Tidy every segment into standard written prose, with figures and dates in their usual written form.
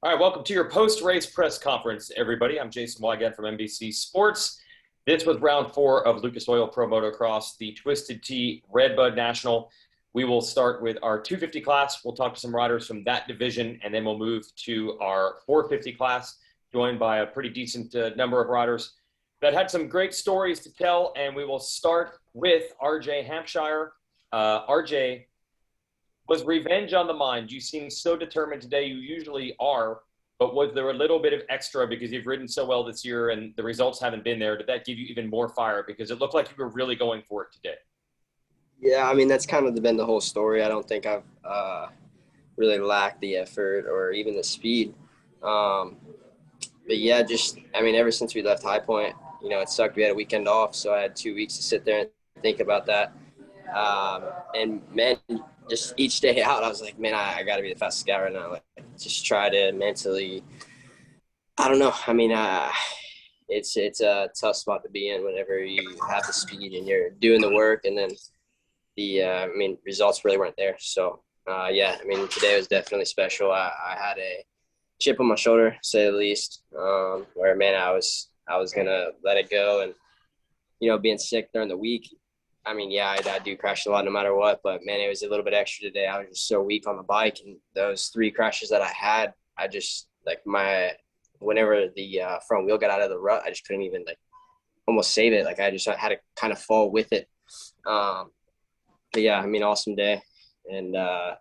All right, welcome to your post-race press conference, everybody. I'm Jason Wygant from NBC Sports. This was round 4 of Lucas Oil Pro Motocross, the Twisted Tea RedBud National. We will start with our 250 class. We'll talk to some riders from that division, and then we'll move to our 450 class, joined by a pretty decent number of riders that had some great stories to tell. And we will start with RJ Hampshire. RJ, was revenge on the mind? You seem so determined today. You usually are, but was there a little bit of extra because you've ridden so well this year and the results haven't been there? Did that give you even more fire because it looked like you were really going for it today? Yeah, I mean, that's kind of been the whole story. I don't think I've really lacked the effort or even the speed. But yeah, ever since we left High Point, it sucked. We had a weekend off, so I had 2 weeks to sit there and think about that. And man, just each day out, I was like, man, I got to be the fastest guy right now. Like, just try to mentally. I don't know. I mean, it's a tough spot to be in whenever you have the speed and you're doing the work, and then results really weren't there. So today was definitely special. I had a chip on my shoulder, to say the least. Where man, I was gonna let it go, and being sick during the week. I mean, yeah, I do crash a lot no matter what, but man, it was a little bit extra today. I was just so weak on the bike, and those 3 crashes that I had, I just whenever the front wheel got out of the rut, I just couldn't even almost save it. I just had to kind of fall with it. But yeah, I mean, awesome day, and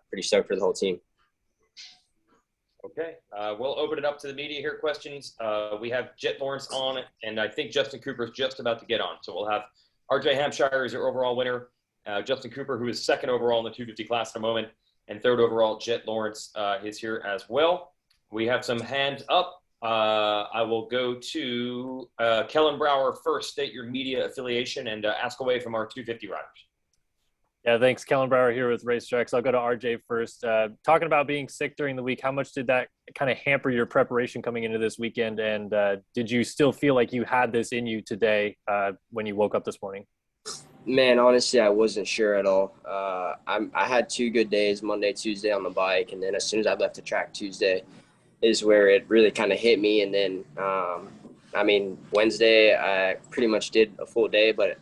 pretty stoked for the whole team. Okay, we'll open it up to the media here. Questions. We have Jet Lawrence on, and I think Justin Cooper is just about to get on, so we'll have RJ Hampshire is your overall winner. Justin Cooper, who is second overall in the 250 class in a moment, and third overall, Jet Lawrence is here as well. We have some hands up. I will go to Kellen Brower first. State your media affiliation and ask away from our 250 riders. Yeah, thanks. Kellen Brower here with Racetracks. I'll go to RJ first. Talking about being sick during the week, how much did that kind of hamper your preparation coming into this weekend? And did you still feel like you had this in you today when you woke up this morning? Man, honestly, I wasn't sure at all. I had 2 good days, Monday, Tuesday on the bike. And then as soon as I left the track Tuesday is where it really kind of hit me. And then, Wednesday, I pretty much did a full day, but it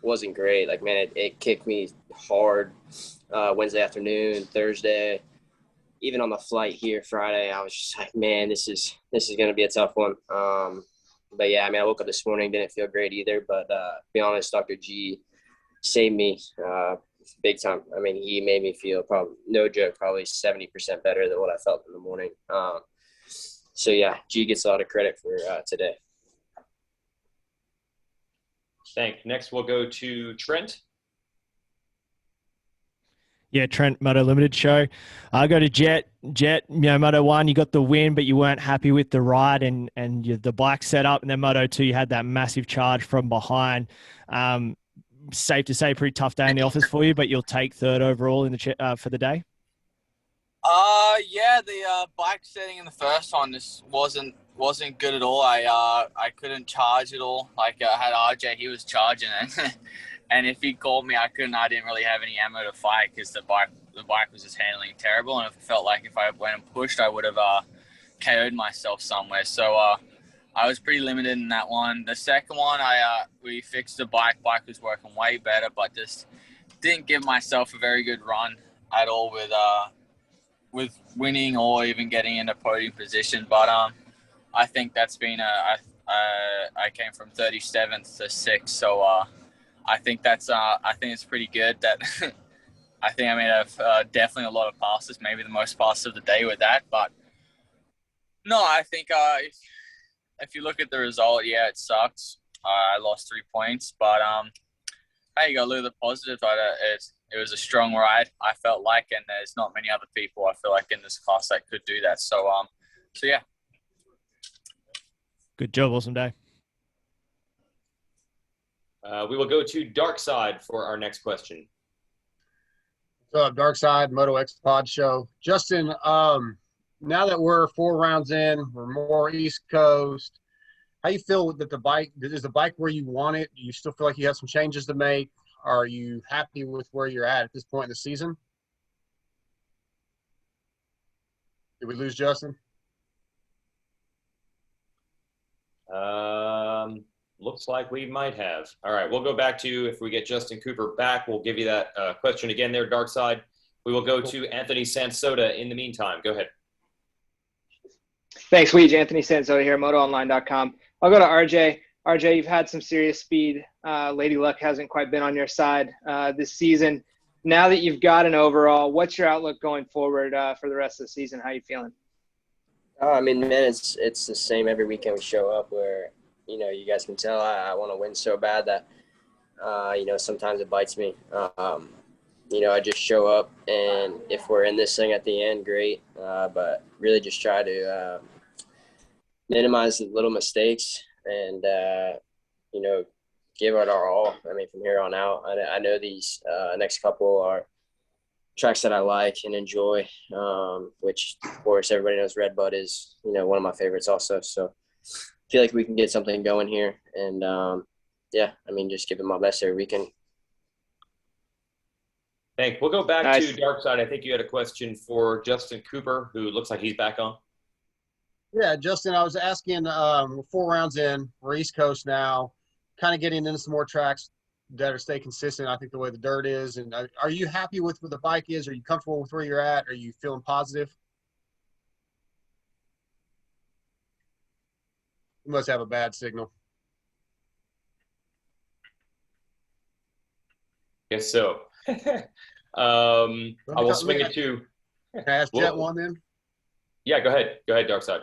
wasn't great. It kicked me hard Wednesday afternoon, Thursday, even on the flight here Friday. I was just like, man, this is going to be a tough one. But yeah, I mean, I woke up this morning, didn't feel great either, but to be honest, Dr. G saved me big time. I mean, he made me feel probably 70% better than what I felt in the morning. So yeah, G gets a lot of credit for today. Thanks. Next, we'll go to Trent. Yeah, Trent, Moto Limited show. I go to Jet. Moto 1, you got the win, but you weren't happy with the ride and the bike setup. And then Moto 2, you had that massive charge from behind. Safe to say, pretty tough day in the office for you, but you'll take third overall in the for the day. Yeah, the bike setting in the first one just wasn't good at all. I couldn't charge at all. I had RJ, he was charging it. And if he called me, I didn't really have any ammo to fight because the bike was just handling terrible. And it felt like if I went and pushed, I would have KO'd myself somewhere. So I was pretty limited in that one. The second one, we fixed the bike. Bike was working way better, but just didn't give myself a very good run at all with winning or even getting into podium position. But I think that's been I came from 37th to 6th, so I think it's pretty good. That I think I made definitely a lot of passes, maybe the most passes of the day with that. But no, I think if you look at the result, yeah, it sucks. I lost 3 points, but hey, you got to look at the positive. It was a strong ride, I felt like, and there's not many other people I feel like in this class that could do that. So yeah. Good job, awesome day. We will go to Dark Side for our next question. What's up, Dark Side, Moto X Pod Show. Justin, now that we're 4 rounds in, we're more East Coast, how you feel that is the bike where you want it? Do you still feel like you have some changes to make? Are you happy with where you're at this point in the season? Did we lose Justin? Looks like we might have. All right, we'll go back to, if we get Justin Cooper back, we'll give you that question again there, Dark Side. We will go to Anthony Sansoda in the meantime. Go ahead. Thanks, Weege. Anthony Sansoda here, MotoOnline.com. I'll go to RJ. RJ, you've had some serious speed. Lady Luck hasn't quite been on your side this season. Now that you've got an overall, what's your outlook going forward for the rest of the season? How are you feeling? I mean, man, it's the same every weekend we show up where, you know, you guys can tell I want to win so bad that, you know, sometimes it bites me. You know, I just show up, and if we're in this thing at the end, great. But really just try to minimize the little mistakes and, you know, give it our all. I mean, from here on out, I know these next couple are tracks that I like and enjoy, which, of course, everybody knows RedBud is, you know, one of my favorites also. So I feel like we can get something going here. And, yeah, I mean, just give it my best every weekend. Thanks. We'll go back Nice. to Dark Side. I think you had a question for Justin Cooper, who looks like he's back on. Yeah, Justin, I was asking, we're 4 rounds in, we're East Coast now, kind of getting into some more tracks that are stay consistent. I think the way the dirt is. And are you happy with where the bike is? Are you comfortable with where you're at? Are you feeling positive? You must have a bad signal. Guess so. I will swing it to. Can I ask Jet one then? Yeah, go ahead. Go ahead, Dark Side.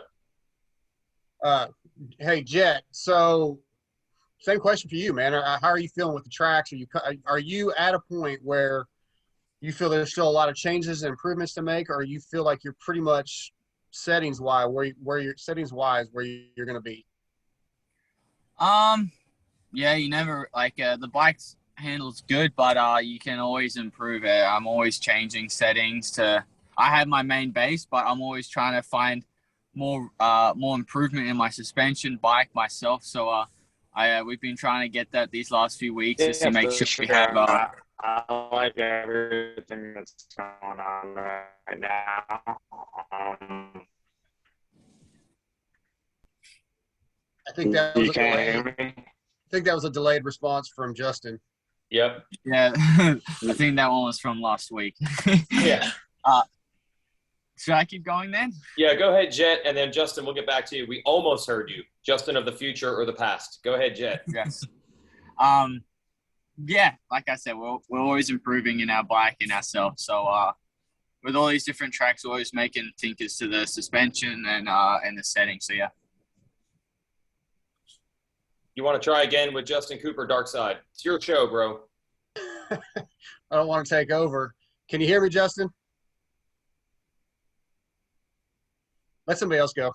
Hey, Jet. So, same question for you, man. How are you feeling with the tracks? Are you at a point where you feel there's still a lot of changes and improvements to make, or you feel like you're pretty much settings-wise where you're going to be? Yeah, you never the bike's handles good, but you can always improve it. I'm always changing settings I have my main base, but I'm always trying to find more improvement in my suspension, bike, myself. So we've been trying to get that these last few weeks just to make sure we have. I like everything that's going on right now. I think that was You can't hear me? I think that was a delayed response from Justin. Yep. Yeah, I think that one was from last week. Yeah. Should I keep going then? Yeah, go ahead, Jet, and then Justin, we'll get back to you. We almost heard you. Justin of the future or the past. Go ahead, Jet. Yes. Yeah, like I said, we're always improving in our bike and ourselves. So with all these different tracks, we're always making tinkers to the suspension and the settings. So yeah. You want to try again with Justin Cooper, Dark Side? It's your show, bro. I don't want to take over. Can you hear me, Justin? Let somebody else go.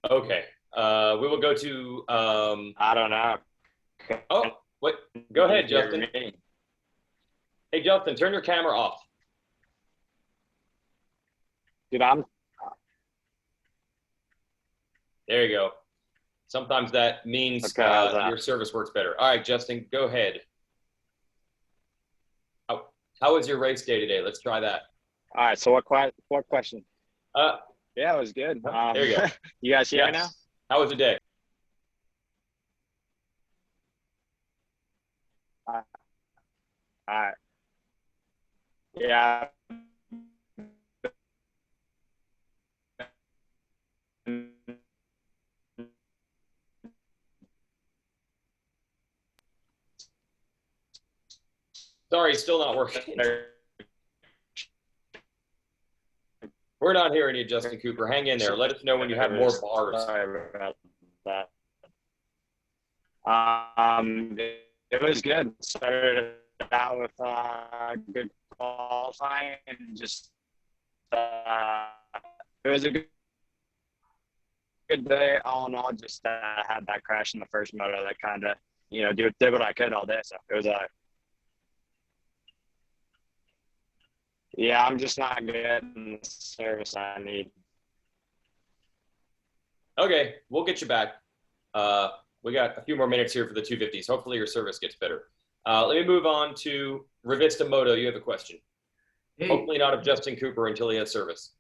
Okay. We will go to. I don't know. Oh, what? Go ahead, Hear Justin. me. Hey, Justin, turn your camera off. Dude, There you go. Sometimes that means Okay, how's that? your service works better. All right, Justin, go ahead. How was your race day today? Let's try that. all right, so what question? Yeah, it was good. There you go. You guys hear me now? Yes. How was the day? All right. Yeah. Sorry, still not working. We're not hearing you, Justin Cooper. Hang in there. Let us know when you have more bars. Sorry about that. It was good. Started out with good qualifying and just it was a good day all in all. Just had that crash in the first moto that kind of did what I could all day. So it was yeah, I'm just not getting the service I need. Okay, we'll get you back. We got a few more minutes here for the 250s. Hopefully your service gets better. Let me move on to Revista Moto. You have a question. Hey, Hopefully not of Justin Cooper until he has service.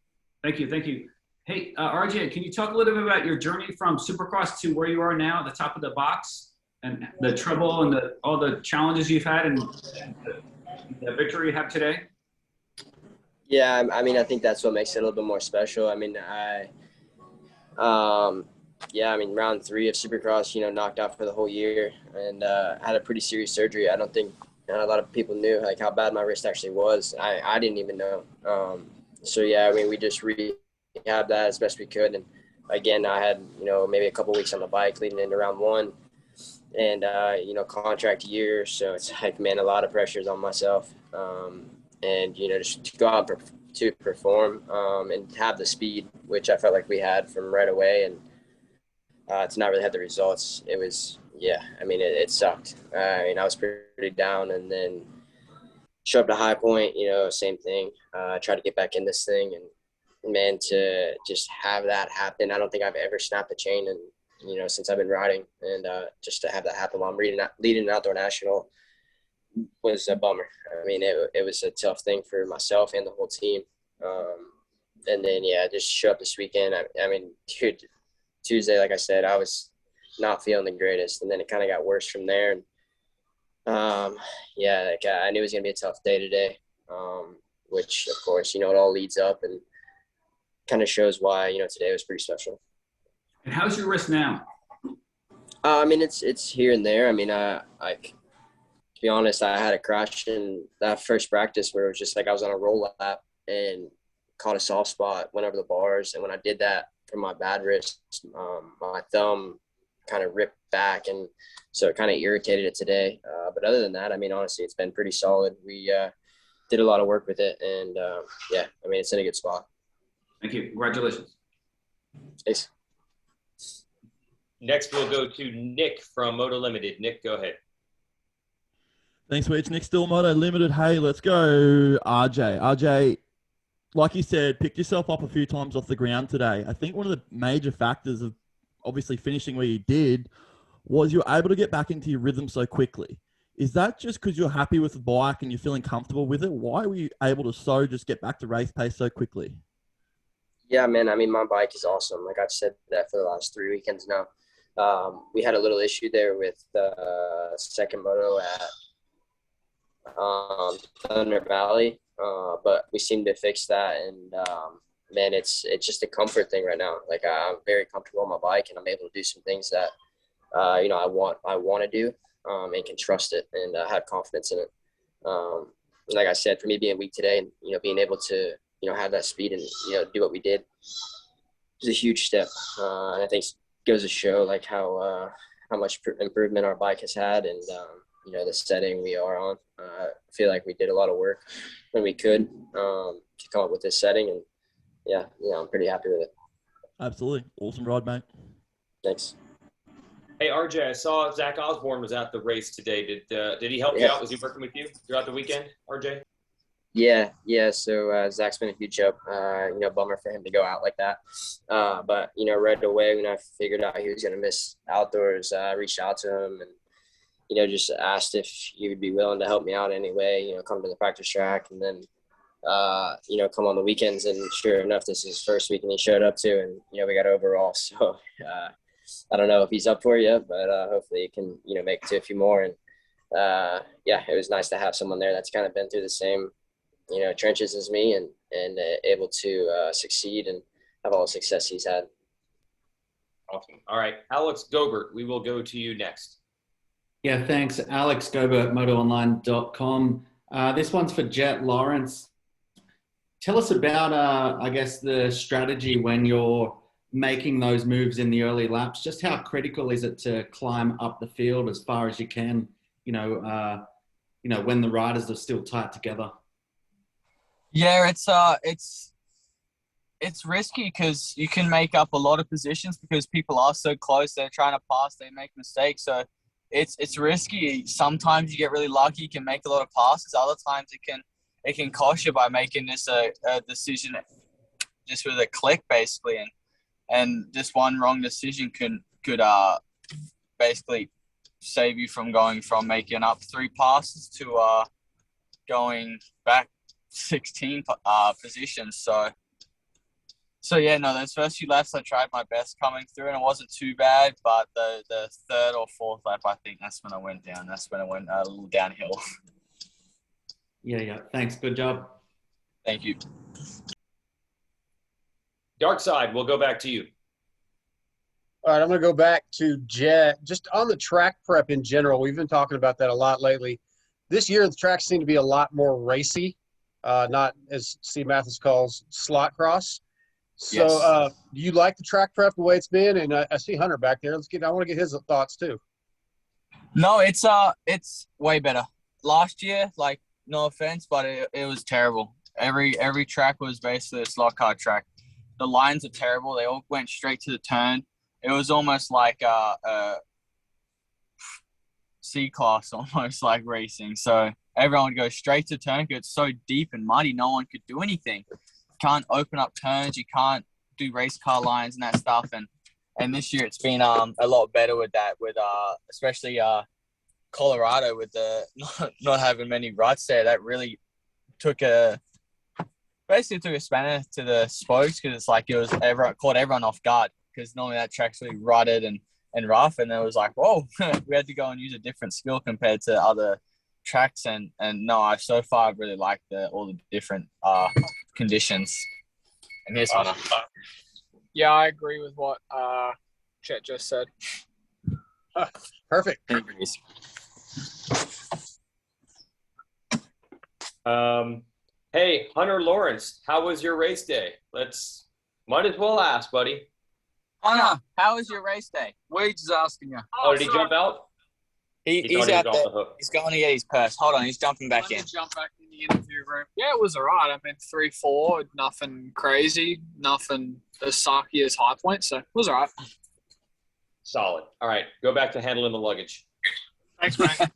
thank you. Hey, RJ, can you talk a little bit about your journey from Supercross to where you are now at the top of the box and the trouble and all the challenges you've had and the victory you have today? Yeah, I mean, I think that's what makes it a little bit more special. I mean, yeah, I mean, round 3 of Supercross, knocked out for the whole year and had a pretty serious surgery. I don't think a lot of people knew like how bad my wrist actually was. I didn't even know. So yeah, I mean, we just rehabbed that as best we could. And again, I had, maybe a couple weeks on the bike leading into round 1 and, contract year. So it's like, man, a lot of pressures on myself. And, just to go out to perform and have the speed, which I felt like we had from right away. And to not really have the results, it was, yeah, I mean, it sucked. I mean, I was pretty down and then show up to High Point, same thing. Try to get back in this thing and, man, to just have that happen. I don't think I've ever snapped a chain and, since I've been riding, and just to have that happen while I'm leading an outdoor national was a bummer. I mean, it was a tough thing for myself and the whole team. And then, yeah, just show up this weekend. I mean, dude, Tuesday, like I said, I was not feeling the greatest, and then it kind of got worse from there. And yeah, like I knew it was gonna be a tough day today, which of course, it all leads up and kind of shows why today was pretty special. And how's your wrist now? I mean, it's here and there. I mean, to be honest, I had a crash in that first practice where it was just like I was on a roll lap and caught a soft spot, went over the bars, and when I did that from my bad wrist, my thumb kind of ripped back, and so it kind of irritated it today. But other than that, I mean, honestly, it's been pretty solid. We did a lot of work with it, and yeah, I mean, it's in a good spot. Thank you. Congratulations. Thanks. Next, we'll go to Nick from Moto Limited. Nick, go ahead. Thanks, Weech. Nick Still, Moto Limited. Hey, let's go, RJ. RJ, like you said, picked yourself up a few times off the ground today. I think one of the major factors of obviously finishing where you did was you were able to get back into your rhythm so quickly. Is that just because you're happy with the bike and you're feeling comfortable with it? Why were you able to just get back to race pace so quickly? Yeah, man. I mean, my bike is awesome. Like I've said that for the last 3 weekends now. We had a little issue there with the second moto at Thunder Valley, but we seem to fix that. And man, it's just a comfort thing right now. Like I'm very comfortable on my bike, and I'm able to do some things that I want to do, and can trust it and have confidence in it. Like I said, for me being weak today, and being able to have that speed and do what we did is a huge step. And I think it goes to show like how much improvement our bike has had, and the setting we are on. I feel like we did a lot of work when we could to come up with this setting, and yeah, I'm pretty happy with it. Absolutely. Awesome ride, mate. Thanks. Hey, RJ, I saw Zach Osborne was at the race today. Did he help you out? Was he working with you throughout the weekend, RJ? Yeah. So Zach's been a huge help. Bummer for him to go out like that. But right away when I figured out he was going to miss outdoors, I reached out to him and just asked if he would be willing to help me out anyway. Come to the practice track and then come on the weekends. And sure enough, this is his first weekend he showed up to, and we got overall. So I don't know if he's up for it yet, but hopefully he can make it to a few more. And yeah, it was nice to have someone there that's kind of been through the same trenches as me and able to succeed and have all the success he's had. Awesome. All right, Alex Gobert, we will go to you next. Yeah, thanks. Alex Gobert, MotoOnline.com. This one's for Jet Lawrence. Tell us about, I guess, the strategy when you're making those moves in the early laps. Just how critical is it to climb up the field as far as you can, when the riders are still tight together? Yeah, it's risky because you can make up a lot of positions because people are so close. They're trying to pass, they make mistakes. So it's risky. Sometimes you get really lucky, you can make a lot of passes. Other times it can cost you by making this a decision just with a click basically, and just one wrong decision could basically save you from going from making up 3 passes to going back 16 positions. So So yeah, no, those first few laps I tried my best coming through, and it wasn't too bad. But the third or fourth lap, I think that's when I went down. That's when I went a little downhill. Yeah. Thanks. Good job. Thank you. Dark Side, we'll go back to you. All right, I'm going to go back to Jet. Just on the track prep in general, we've been talking about that a lot lately. This year, the tracks seem to be a lot more racy, not as Steve Mathis calls slot cross. So, Yes. Do you like the track prep the way it's been? And I see Hunter back there. I want to get his thoughts too. No, it's way better. Last year, like, no offense, but it was terrible. Every track was basically a slot car track. The lines are terrible. They all went straight to the turn. It was almost like a C-class, almost like racing. So everyone would go straight to turn because it's so deep and muddy. No one could do anything. You can't open up turns. You can't do race car lines and that stuff. And this year it's been a lot better with that, with especially Colorado with the not having many ruts there. That really took a spanner to the spokes because it's like it was caught everyone off guard because normally that track's really rutted and rough, and it was like, whoa, we had to go and use a different skill compared to other tracks. And no, I've so far really liked all the different conditions. And here's Hunter. Yeah, I agree with what Chet just said. Perfect. Hey, Hunter Lawrence, how was your race day? Might as well ask, buddy. Hunter, how was your race day? We're just asking you. Oh, did he jump out? He's out there. He's going to get his purse. Hold on, he's jumping back in. Jump back in the interview room. Yeah, it was all right. I mean, 3-4, nothing crazy, nothing as sucky as High Point, so it was all right. Solid. All right, go back to handling the luggage. Thanks, man.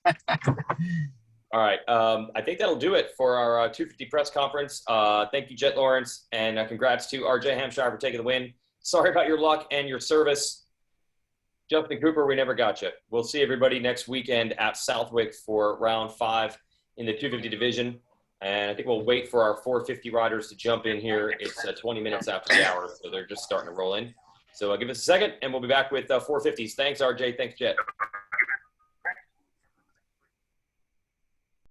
All right, I think that'll do it for our 250 press conference. Thank you, Jet Lawrence, and congrats to RJ Hampshire for taking the win. Sorry about your luck and your service. Justin Cooper, we never got you. We'll see everybody next weekend at Southwick for round 5 in the 250 division. And I think we'll wait for our 450 riders to jump in here. It's 20 minutes after the hour, so they're just starting to roll in. So give us a second, and we'll be back with 450s. Thanks, RJ. Thanks, Jet.